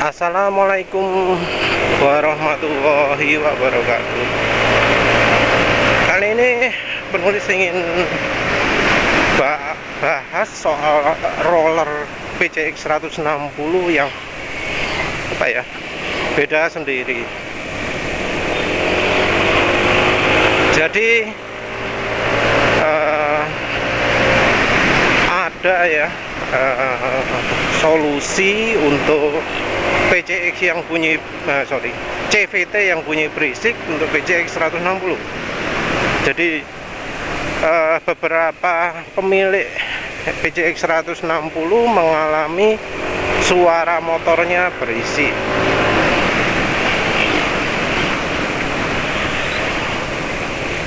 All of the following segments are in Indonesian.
Assalamualaikum warahmatullahi wabarakatuh. Kali ini penulis ingin bahas soal roller PCX 160 yang beda sendiri. Jadi ada solusi untuk PCX yang bunyi CVT yang bunyi berisik untuk PCX 160. Jadi beberapa pemilik PCX 160 mengalami suara motornya berisik.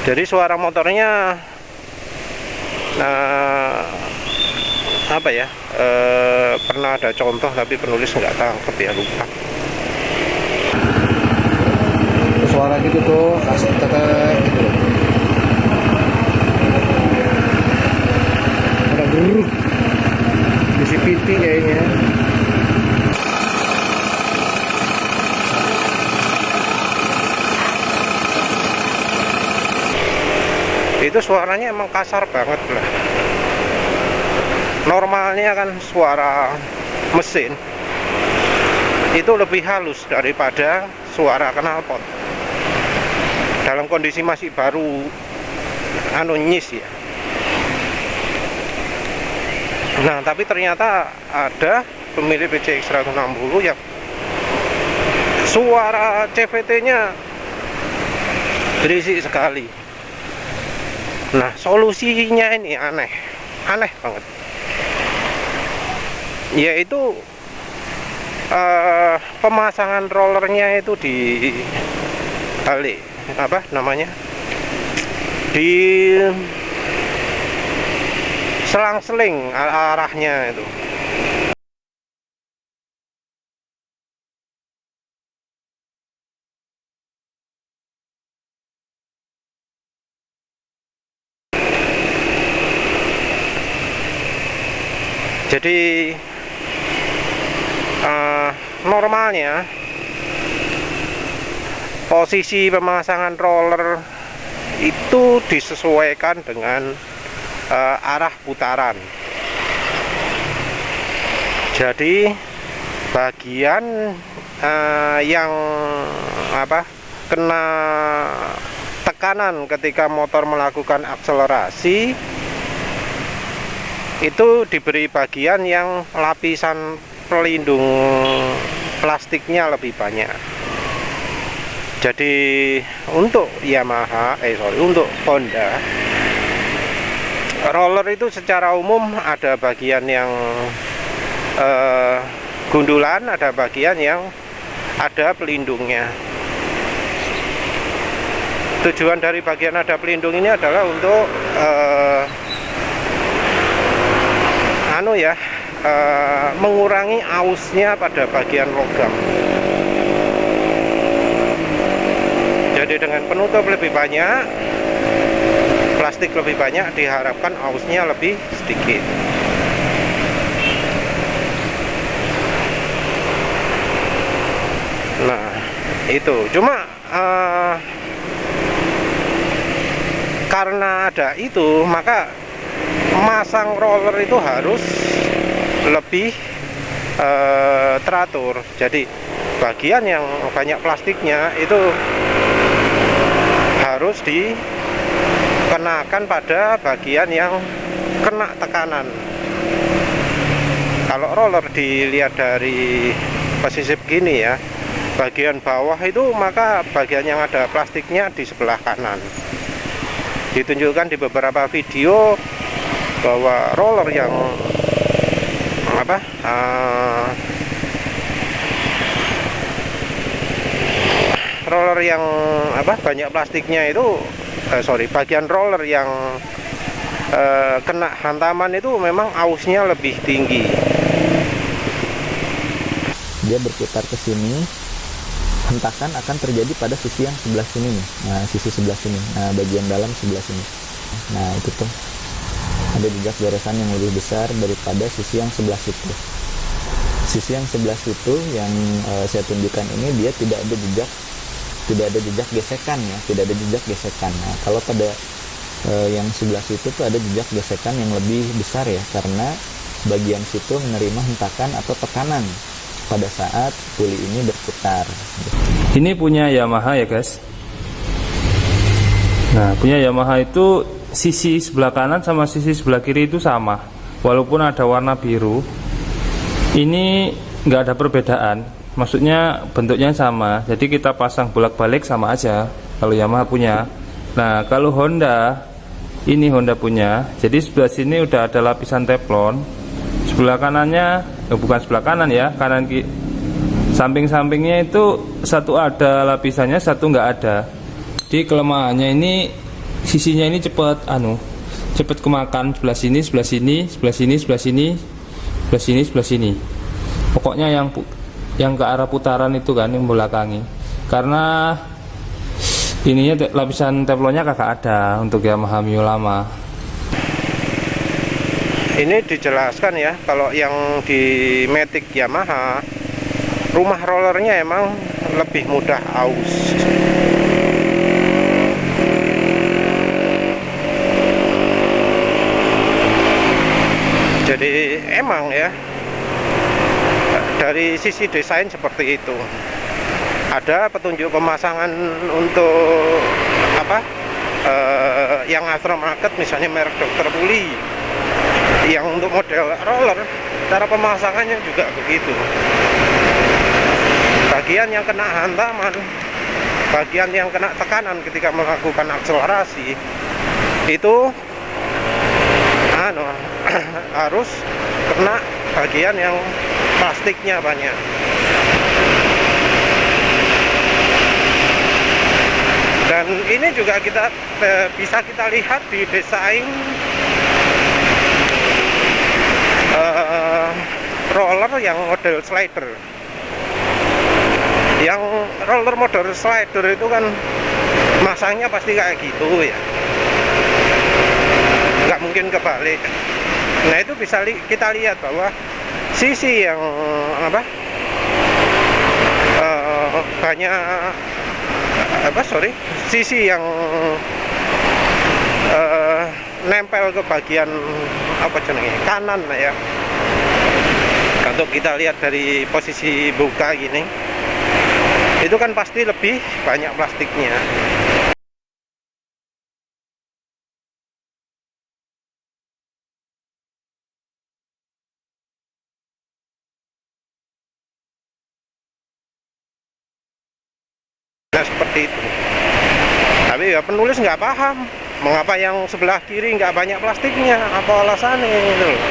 Jadi suara motornya pernah ada contoh tapi penulis nggak tangkep ya, lupa. Suara gitu tuh, kasih tetek gitu. Ada geruk di CVT kayaknya. Itu suaranya emang kasar banget lah. Normalnya kan suara mesin itu lebih halus daripada suara knalpot dalam kondisi masih baru nyis ya. Nah, tapi ternyata ada pemilik PCX 160 yang suara CVT-nya berisik sekali. Nah, solusinya ini aneh banget, yaitu pemasangan rollernya itu di balik di selang-seling arahnya itu. Jadi normalnya posisi pemasangan roller itu disesuaikan dengan arah putaran. Jadi bagian yang kena tekanan ketika motor melakukan akselerasi itu diberi bagian yang lapisan pelindung plastiknya lebih banyak. Jadi untuk untuk Honda roller itu secara umum ada bagian yang gundulan, ada bagian yang ada pelindungnya. Tujuan dari bagian ada pelindung ini adalah untuk mengurangi ausnya pada bagian logam. Jadi dengan penutup lebih banyak, plastik lebih banyak, diharapkan ausnya lebih sedikit. Nah, itu cuma karena ada itu, maka masang roller itu harus lebih teratur. Jadi bagian yang banyak plastiknya itu harus dikenakan pada bagian yang kena tekanan. Kalau roller dilihat dari posisi begini ya, bagian bawah itu, maka bagian yang ada plastiknya di sebelah kanan. Ditunjukkan di beberapa video bahwa roller yang banyak plastiknya itu bagian roller yang kena hantaman itu memang ausnya lebih tinggi. Dia berputar ke sini, hentakan akan terjadi pada sisi yang sebelah sini nih. Nah, sisi sebelah sini. Nah, bagian dalam sebelah sini. Nah, itu tuh ada jejak goresan yang lebih besar daripada sisi yang sebelah situ. Sisi yang sebelah situ yang saya tunjukkan ini dia tidak ada jejak gesekan ya, tidak ada jejak gesekan. Nah, kalau pada yang sebelah situ tuh ada jejak gesekan yang lebih besar ya, karena bagian situ menerima hentakan atau tekanan pada saat puli ini berputar. Ini punya Yamaha ya guys. Nah, punya Yamaha itu sisi sebelah kanan sama sisi sebelah kiri itu sama, walaupun ada warna biru. Ini nggak ada perbedaan, maksudnya bentuknya sama, jadi kita pasang bolak-balik sama aja kalau Yamaha punya. Nah, kalau Honda, ini Honda punya, jadi sebelah sini udah ada lapisan teflon, sebelah kanannya bukan sebelah kanan ya, kanan samping-sampingnya itu satu ada lapisannya, satu nggak ada. Jadi kelemahannya ini sisinya ini cepet kemakan, sebelah sini, sebelah sini, sebelah sini, sebelah sini, sebelah sini, sebelah sini. Pokoknya yang ke arah putaran itu kan yang belakangi. Karena ininya lapisan teflonnya kagak ada untuk Yamaha Mio lama. Ini dijelaskan ya, kalau yang di Matic Yamaha rumah rollernya emang lebih mudah aus. Jadi emang ya dari sisi desain seperti itu. Ada petunjuk pemasangan untuk yang aftermarket, misalnya merek Dr. Puli. Yang untuk model roller, cara pemasangannya juga begitu. Bagian yang kena hantaman, bagian yang kena tekanan ketika melakukan akselerasi itu harus kena bagian yang plastiknya banyak. Dan ini juga bisa kita lihat di desain roller yang model slider. Yang roller model slider itu kan masangnya pasti kayak gitu ya, nggak mungkin kebalik. Nah, itu bisa kita lihat bahwa sisi yang sisi yang nempel ke bagian kanan ya. Untuk kita lihat dari posisi buka gini, itu kan pasti lebih banyak plastiknya. Nah, seperti itu. Tapi ya penulis nggak paham mengapa yang sebelah kiri nggak banyak plastiknya, apa alasannya gitu loh.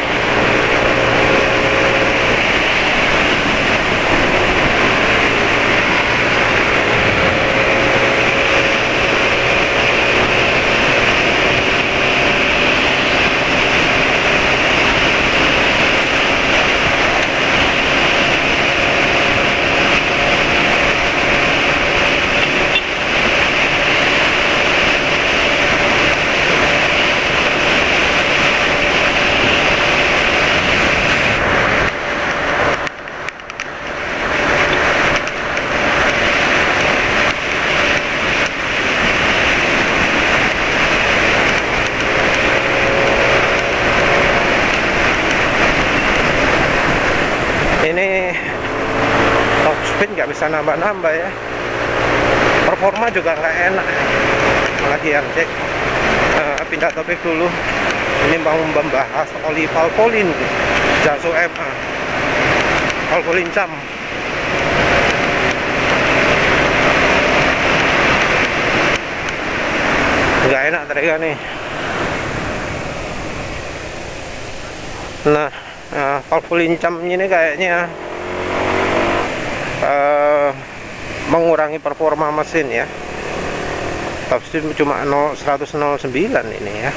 Ini top speed nggak bisa nambah-nambah ya, performa juga nggak enak. Lagi yang cek pindah topik dulu. Ini mau membahas oli Valvoline Jaso MA Valvoline Cam. Nggak enak ternyata nih. Nah, Valvoline Cam ini kayaknya mengurangi performa mesin ya. Top speed cuma 109 ini ya.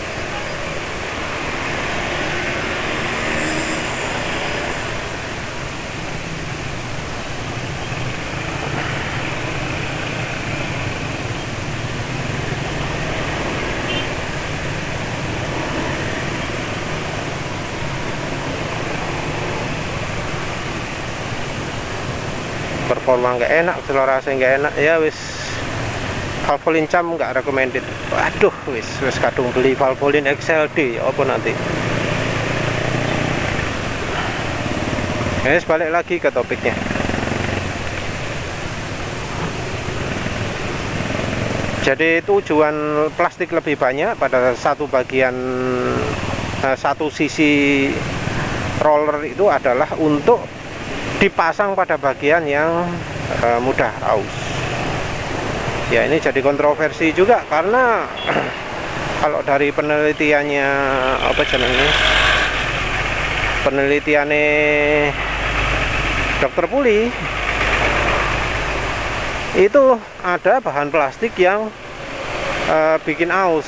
performa nggak enak, akselerasi nggak enak, ya wis Valvoline cam nggak recommended. Waduh, wis kadung beli Valvoline XLD apa nanti. Wis balik lagi ke topiknya. Jadi tujuan plastik lebih banyak pada satu bagian, satu sisi roller itu adalah untuk dipasang pada bagian yang mudah aus. Ya, ini jadi kontroversi juga karena kalau dari penelitiannya apa jenenge, penelitiannya Dokter Puli, itu ada bahan plastik yang bikin aus.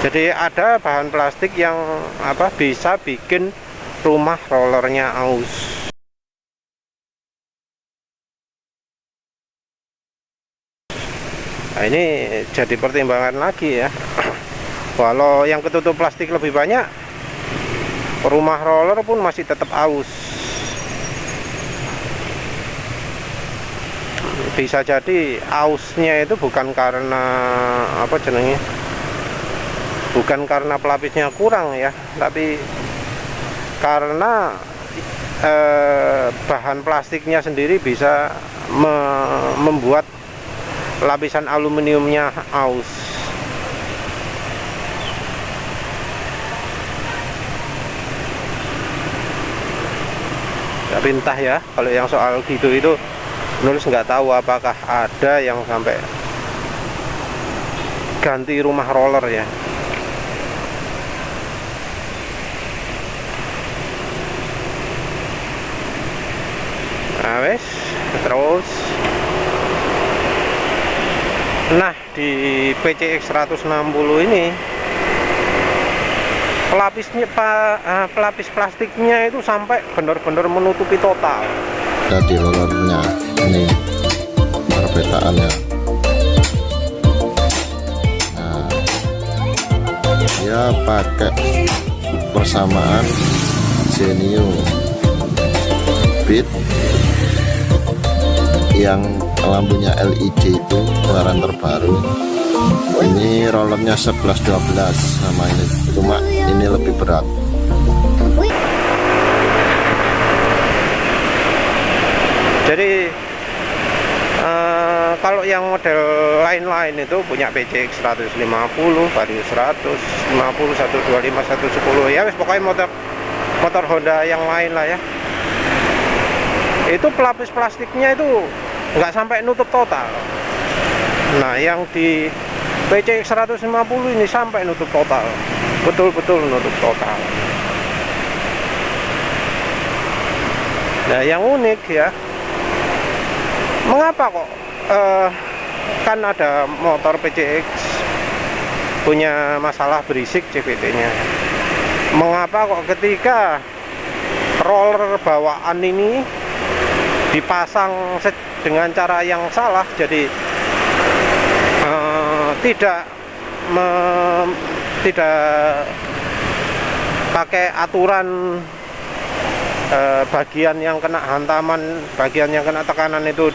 Jadi ada bahan plastik yang bisa bikin rumah rollernya aus. Nah, ini jadi pertimbangan lagi ya. Walau yang ketutup plastik lebih banyak, rumah roller pun masih tetap aus. Bisa jadi ausnya itu bukan karena bukan karena pelapisnya kurang ya, tapi karena bahan plastiknya sendiri bisa membuat lapisan aluminiumnya aus. Tapi entah ya, kalau yang soal gitu itu nulis nggak tahu apakah ada yang sampai ganti rumah roller ya. Nah wes, terus nah di PCX 160 ini pelapis plastiknya itu sampai benar-benar menutupi total. Di rollernya ini perbedaan ya. Nah, dia pakai persamaan Genio Beat yang lampunya LED itu keluaran terbaru. Ini rollernya 11-12 sama ini, cuma ini lebih berat. Jadi kalau yang model lain-lain itu punya PCX 150, Vario 150, 125, 110 ya wis pokoknya motor Honda yang lain lah ya. Itu pelapis plastiknya itu nggak sampai nutup total. Nah, yang di PCX 150 ini sampai nutup total, betul-betul nutup total. Nah, yang unik ya, mengapa kok kan ada motor PCX punya masalah berisik CVT-nya. Mengapa kok ketika roller bawaan ini dipasang dengan cara yang salah, jadi tidak pakai aturan bagian yang kena hantaman, bagian yang kena tekanan itu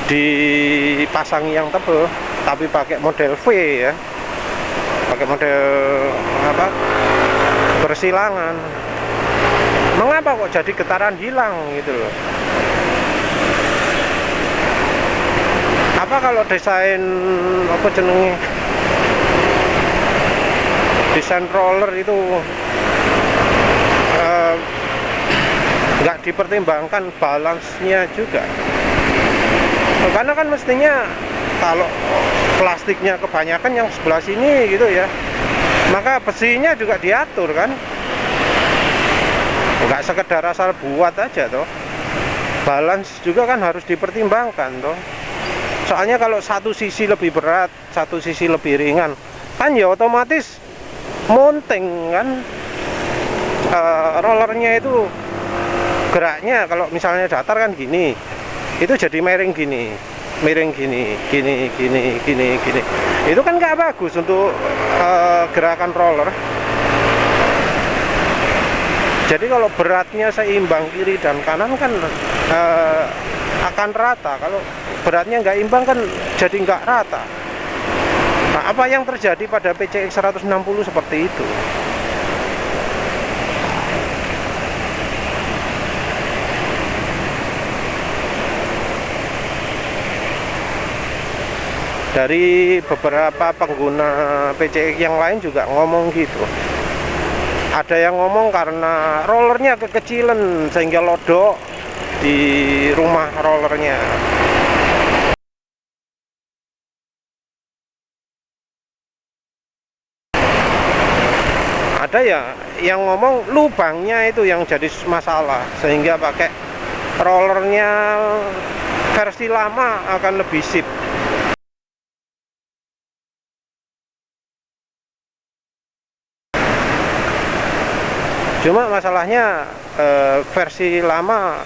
dipasang yang tebal, tapi pakai model V ya, pakai model bersilangan. Mengapa kok jadi getaran hilang gitu loh? Apa kalau desain desain roller itu nggak dipertimbangkan balance-nya juga? Karena kan mestinya kalau plastiknya kebanyakan yang sebelah sini gitu ya, maka besinya juga diatur kan, nggak sekedar asal buat aja toh. Balance juga kan harus dipertimbangkan toh. Soalnya kalau satu sisi lebih berat, satu sisi lebih ringan, kan ya otomatis mounting kan, rollernya itu geraknya kalau misalnya datar kan gini, itu jadi miring gini, gini. Itu kan nggak bagus untuk gerakan roller. Jadi kalau beratnya seimbang kiri dan kanan kan akan rata. Kalau beratnya nggak imbang kan jadi nggak rata. Nah, apa yang terjadi pada PCX 160 seperti itu? Dari beberapa pengguna PCX yang lain juga ngomong gitu. Ada yang ngomong karena rollernya kekecilan sehingga lodok di rumah rollernya. Ada ya yang ngomong lubangnya itu yang jadi masalah sehingga pakai rollernya versi lama akan lebih sip. Cuma masalahnya versi lama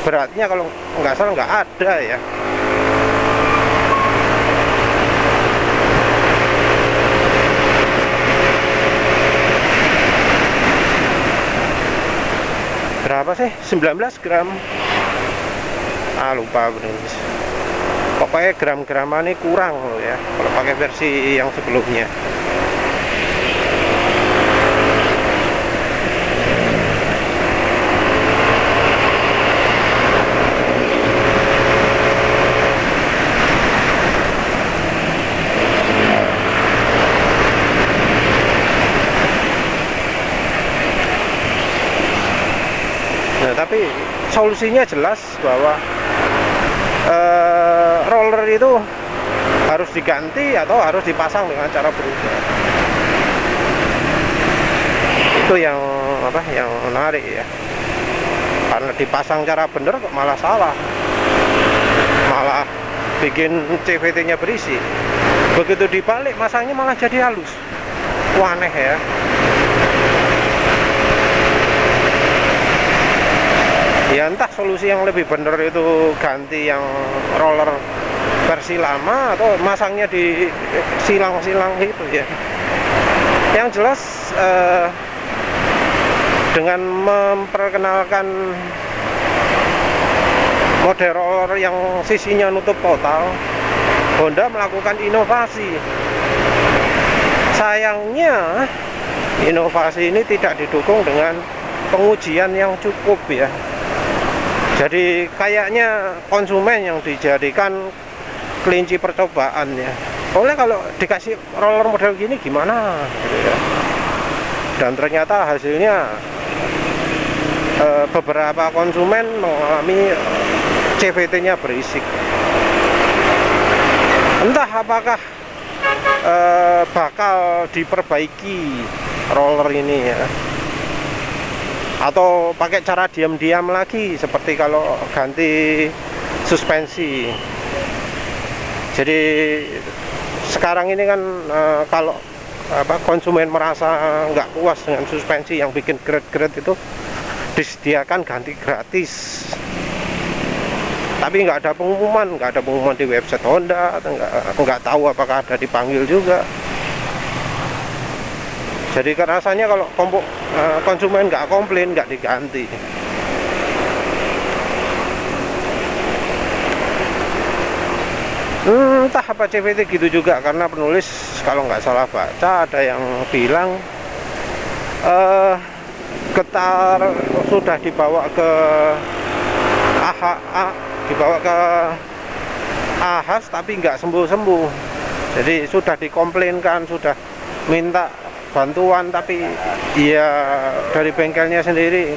beratnya kalau nggak salah nggak ada ya. Berapa sih? 19 gram. Lupa bener. Pokoknya gram-gramannya kurang loh ya kalau pakai versi yang sebelumnya. Nah, tapi solusinya jelas bahwa roller itu harus diganti atau harus dipasang dengan cara berubah. Itu yang yang menarik ya. Karena dipasang cara bener kok malah salah. Malah bikin CVT-nya berisi. Begitu dibalik masangnya malah jadi halus. Wah, aneh ya. Ya entah solusi yang lebih benar itu ganti yang roller versi lama atau masangnya di silang-silang gitu ya. Yang jelas dengan memperkenalkan model roller yang sisinya nutup total, Honda melakukan inovasi. Sayangnya inovasi ini tidak didukung dengan pengujian yang cukup ya. Jadi kayaknya konsumen yang dijadikan kelinci percobaan ya. Oleh kalau dikasih roller model gini gimana gitu ya. Dan ternyata hasilnya beberapa konsumen mengalami CVT-nya berisik. Entah apakah bakal diperbaiki roller ini ya, atau pakai cara diam-diam lagi seperti kalau ganti suspensi. Jadi sekarang ini kan kalau konsumen merasa nggak puas dengan suspensi yang bikin gret-gret itu disediakan ganti gratis. Tapi nggak ada pengumuman di website Honda, atau nggak tahu apakah ada dipanggil juga. Jadi rasanya kalau konsumen nggak komplain, nggak diganti. Entah apa CVT gitu juga, karena penulis kalau nggak salah baca ada yang bilang getar sudah dibawa ke AHAS tapi nggak sembuh-sembuh. Jadi sudah dikomplainkan, sudah minta bantuan, tapi ya dari bengkelnya sendiri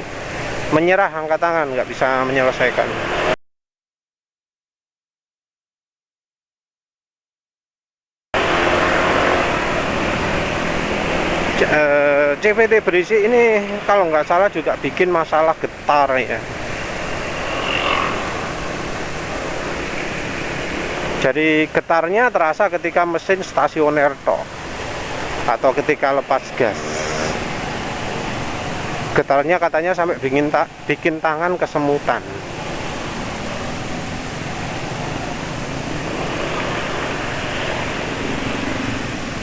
menyerah, angkat tangan, nggak bisa menyelesaikan. CVT berisi ini kalau nggak salah juga bikin masalah getar ya. Jadi getarnya terasa ketika mesin stasioner toh, atau ketika lepas gas. Getarnya katanya sampai bikin tangan kesemutan.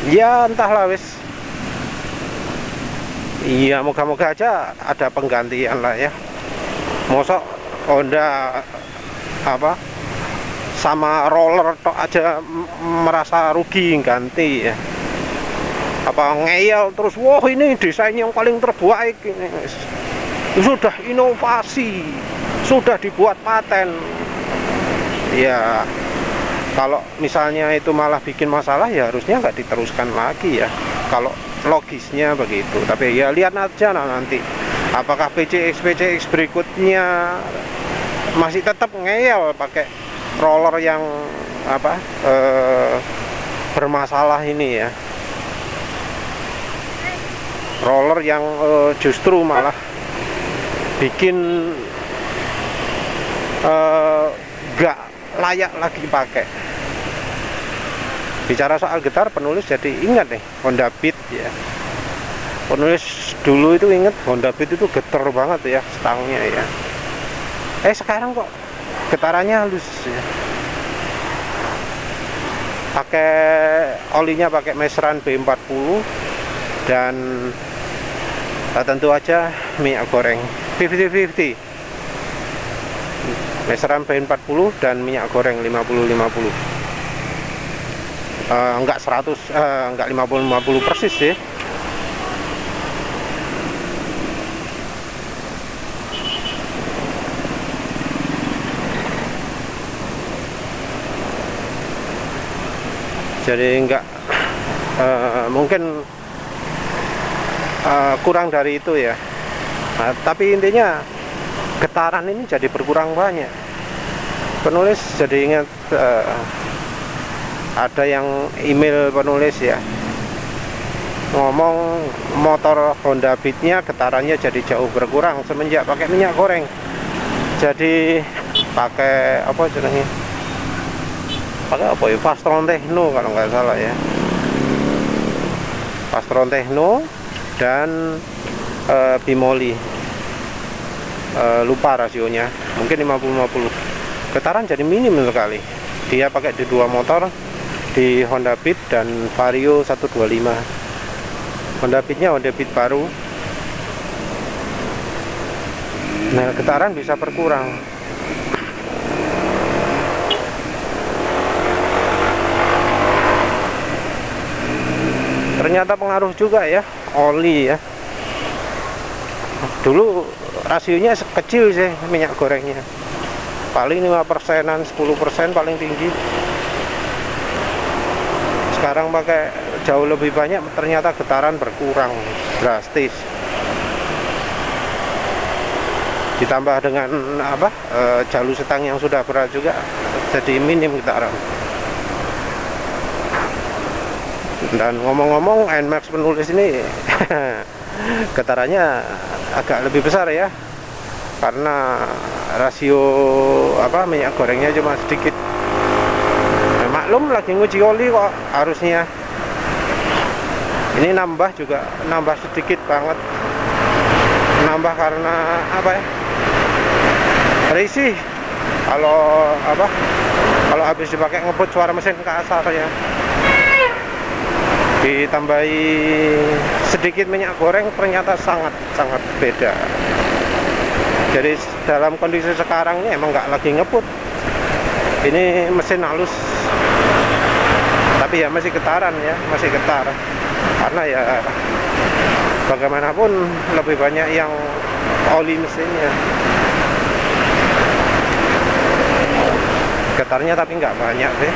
Ya entahlah wis. Iya, moga-moga aja ada penggantian lah ya. Mosok Honda apa sama roller tok aja merasa rugi ganti ya. Apa ngeyel terus, wah ini desain yang paling terbaik ini. Sudah inovasi, sudah dibuat paten. Ya kalau misalnya itu malah bikin masalah ya harusnya nggak diteruskan lagi ya. Kalau logisnya begitu, tapi ya lihat aja nanti apakah PCX berikutnya masih tetap ngeyel pakai roller yang apa bermasalah ini ya, roller yang justru malah bikin gak layak lagi pakai. Bicara soal gitar, penulis jadi ingat nih Honda Beat ya. Penulis dulu itu ingat Honda Beat itu getar banget ya stangnya ya. Sekarang kok getarannya halus ya. Pakai olinya pakai Mesran B40 dan tentu aja minyak goreng 50-50. Mesran B40 dan minyak goreng 50-50. Enggak 100, enggak 50-50 persis sih. Jadi enggak mungkin kurang dari itu ya. Tapi intinya getaran ini jadi berkurang banyak. Penulis jadi ingat ada yang email penulis ya, ngomong motor Honda Beat-nya getarannya jadi jauh berkurang semenjak pakai minyak goreng. Jadi pakai apa jenenge? Pakai apa ya? Fastron Techno kalau nggak salah ya. Fastron Techno dan Bimoli. Lupa rasionya, mungkin 50-50. Getaran jadi minim sekali. Dia pakai di dua motor, di Honda Beat dan Vario 125. Honda Beat-nya Honda Beat baru. Nah, getaran bisa berkurang. Ternyata pengaruh juga ya oli ya. Dulu rasionya kecil sih minyak gorengnya, paling 5%-an, 10% paling tinggi. Sekarang pakai jauh lebih banyak, ternyata getaran berkurang drastis. Ditambah dengan apa jalur setang yang sudah berat juga, jadi minim getaran. Dan ngomong-ngomong, NMAX penulis ini getarannya agak lebih besar ya, karena rasio apa minyak gorengnya cuma sedikit. Maklum lagi nguji oli kok, harusnya ini nambah juga, nambah sedikit banget. Nambah karena apa ya, risih kalau apa, kalau habis dipakai ngebut suara mesin kasar ya. Ditambahi sedikit minyak goreng ternyata sangat beda. Jadi dalam kondisi sekarang ini emang nggak lagi ngebut, ini mesin halus, tapi ya masih getaran ya, masih getar. Karena ya bagaimanapun lebih banyak yang oli mesinnya. Getarnya tapi nggak banyak sih.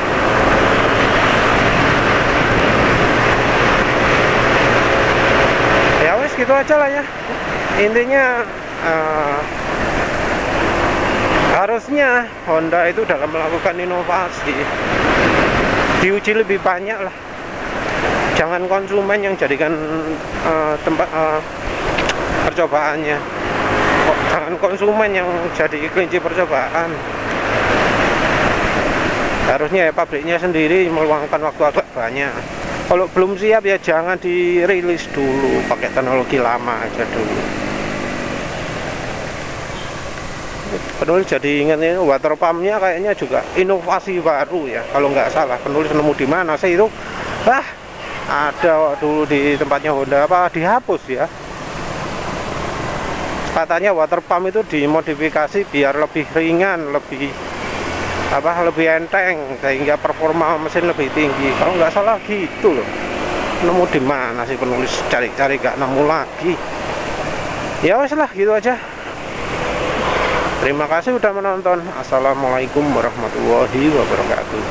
Ya wes gitu aja lah ya. Intinya harusnya Honda itu dalam melakukan inovasi diuji lebih banyak lah. Jangan konsumen yang jadikan tempat percobaannya. Jangan konsumen yang jadi kelinci percobaan. Harusnya ya pabriknya sendiri meluangkan waktu agak banyak. Kalau belum siap ya jangan dirilis dulu, pakai teknologi lama aja dulu. Penulis jadi ingat ini water pumpnya kayaknya juga inovasi baru ya, kalau nggak salah. Penulis nemu di mana sih itu? Ada dulu di tempatnya Honda, apa dihapus ya? katanya water pump itu dimodifikasi biar lebih ringan, lebih enteng, sehingga performa mesin lebih tinggi. Kalau nggak salah gitu loh. Nemu di mana sih penulis, cari-cari nggak nemu lagi. Ya wes lah, gitu aja. Terima kasih udah menonton. Assalamualaikum warahmatullahi wabarakatuh.